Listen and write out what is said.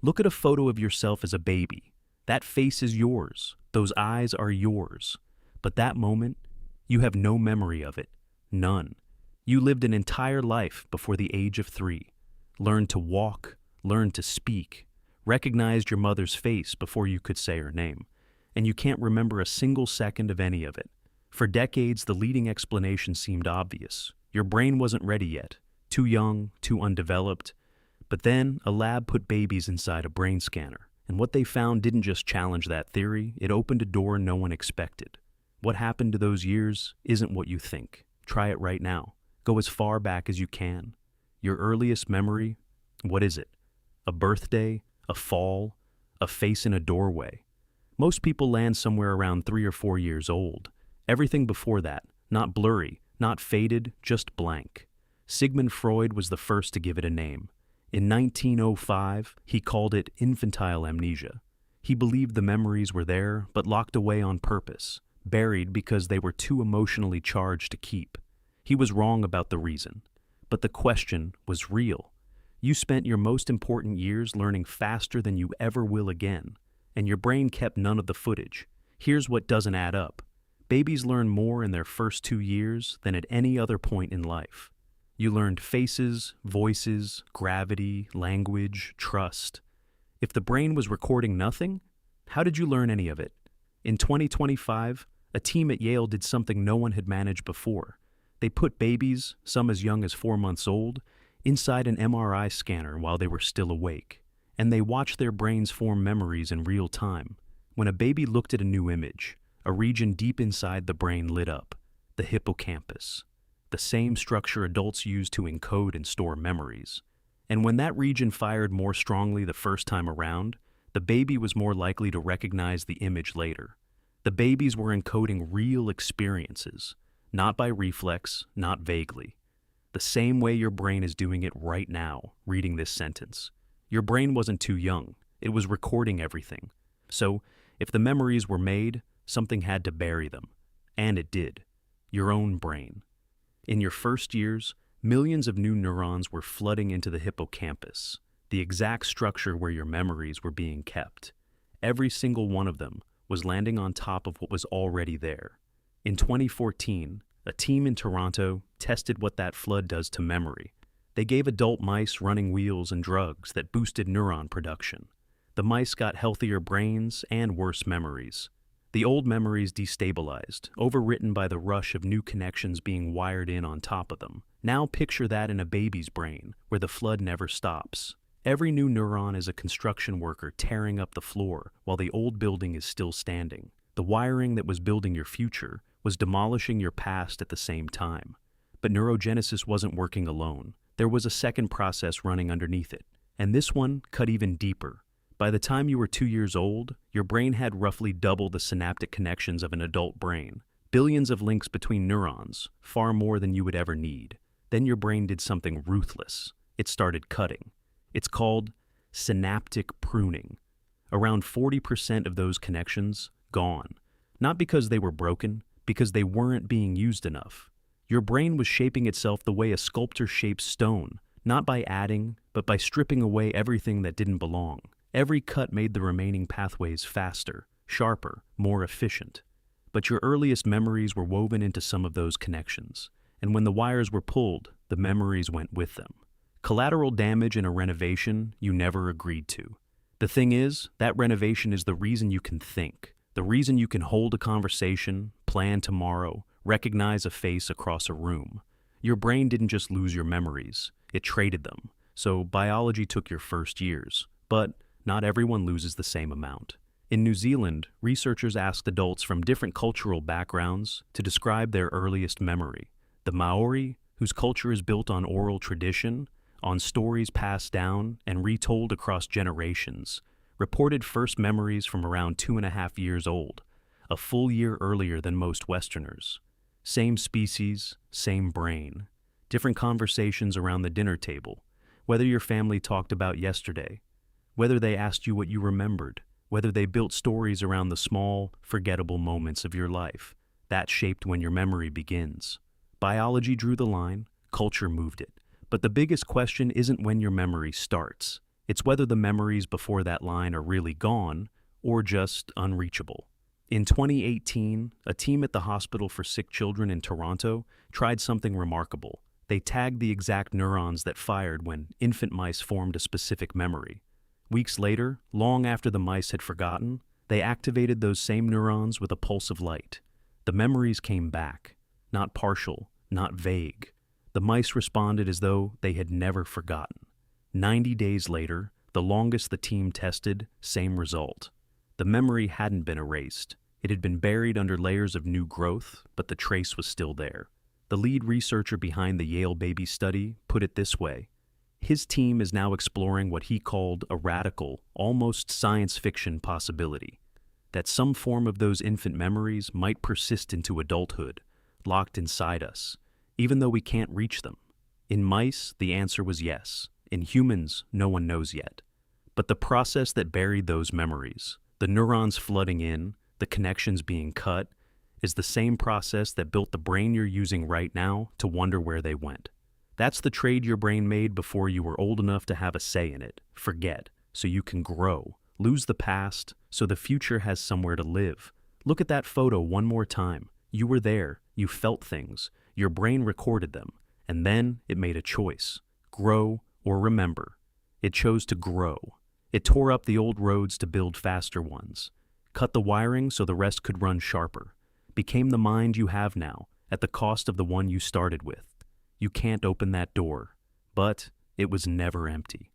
Look at a photo of yourself as a baby. That face is yours. Those eyes are yours. But that moment, you have no memory of it. None. You lived an entire life before the age of 3. Learned to walk, learned to speak, recognized your mother's face before you could say her name. And you can't remember a single second of any of it. For decades, the leading explanation seemed obvious. Your brain wasn't ready yet. Too young, too undeveloped. But then, a lab put babies inside a brain scanner. And what they found didn't just challenge that theory, it opened a door no one expected. What happened to those years isn't what you think. Try it right now. Go as far back as you can. Your earliest memory, what is it? A birthday? A fall? A face in a doorway? Most people land somewhere around 3 or 4 years old. Everything before that, not blurry, not faded, just blank. Sigmund Freud was the first to give it a name. In 1905, he called it infantile amnesia. He believed the memories were there, but locked away on purpose, buried because they were too emotionally charged to keep. He was wrong about the reason, but the question was real. You spent your most important years learning faster than you ever will again, and your brain kept none of the footage. Here's what doesn't add up. Babies learn more in their first 2 years than at any other point in life. You learned faces, voices, gravity, language, trust. If the brain was recording nothing, how did you learn any of it? In 2025, a team at Yale did something no one had managed before. They put babies, some as young as 4 months old, inside an MRI scanner while they were still awake, and they watched their brains form memories in real time. When a baby looked at a new image, a region deep inside the brain lit up, the hippocampus, the same structure adults use to encode and store memories. And when that region fired more strongly the first time around, the baby was more likely to recognize the image later. The babies were encoding real experiences, not by reflex, not vaguely. The same way your brain is doing it right now, reading this sentence. Your brain wasn't too young. It was recording everything. So, if the memories were made, something had to bury them. And it did. Your own brain. In your first years, millions of new neurons were flooding into the hippocampus, the exact structure where your memories were being kept. Every single one of them was landing on top of what was already there. In 2014, a team in Toronto tested what that flood does to memory. They gave adult mice running wheels and drugs that boosted neuron production. The mice got healthier brains and worse memories. The old memories destabilized, overwritten by the rush of new connections being wired in on top of them. Now picture that in a baby's brain, where the flood never stops. Every new neuron is a construction worker tearing up the floor while the old building is still standing. The wiring that was building your future was demolishing your past at the same time. But neurogenesis wasn't working alone. There was a second process running underneath it, and this one cut even deeper. By the time you were 2 years old, your brain had roughly double the synaptic connections of an adult brain. Billions of links between neurons, far more than you would ever need. Then your brain did something ruthless. It started cutting. It's called synaptic pruning. Around 40% of those connections, gone. Not because they were broken, because they weren't being used enough. Your brain was shaping itself the way a sculptor shapes stone, not by adding, but by stripping away everything that didn't belong. Every cut made the remaining pathways faster, sharper, more efficient. But your earliest memories were woven into some of those connections, and when the wires were pulled, the memories went with them. Collateral damage in a renovation you never agreed to. The thing is, that renovation is the reason you can think, the reason you can hold a conversation, plan tomorrow, recognize a face across a room. Your brain didn't just lose your memories, it traded them. So biology took your first years, but not everyone loses the same amount. In New Zealand, researchers asked adults from different cultural backgrounds to describe their earliest memory. The Maori, whose culture is built on oral tradition, on stories passed down and retold across generations, reported first memories from around 2.5 years old, a full year earlier than most Westerners. Same species, same brain. Different conversations around the dinner table, whether your family talked about yesterday, whether they asked you what you remembered, whether they built stories around the small, forgettable moments of your life. That shaped when your memory begins. Biology drew the line, culture moved it. But the biggest question isn't when your memory starts. It's whether the memories before that line are really gone or just unreachable. In 2018, a team at the Hospital for Sick Children in Toronto tried something remarkable. They tagged the exact neurons that fired when infant mice formed a specific memory. Weeks later, long after the mice had forgotten, they activated those same neurons with a pulse of light. The memories came back, not partial, not vague. The mice responded as though they had never forgotten. 90 days later, the longest the team tested, same result. The memory hadn't been erased. It had been buried under layers of new growth, but the trace was still there. The lead researcher behind the Yale baby study put it this way. His team is now exploring what he called a radical, almost science fiction possibility, that some form of those infant memories might persist into adulthood, locked inside us, even though we can't reach them. In mice, the answer was yes. In humans, no one knows yet. But the process that buried those memories, the neurons flooding in, the connections being cut, is the same process that built the brain you're using right now to wonder where they went. That's the trade your brain made before you were old enough to have a say in it. Forget, so you can grow. Lose the past, so the future has somewhere to live. Look at that photo one more time. You were there, you felt things, your brain recorded them, and then it made a choice. Grow or remember. It chose to grow. It tore up the old roads to build faster ones. Cut the wiring so the rest could run sharper. Became the mind you have now, at the cost of the one you started with. You can't open that door, but it was never empty.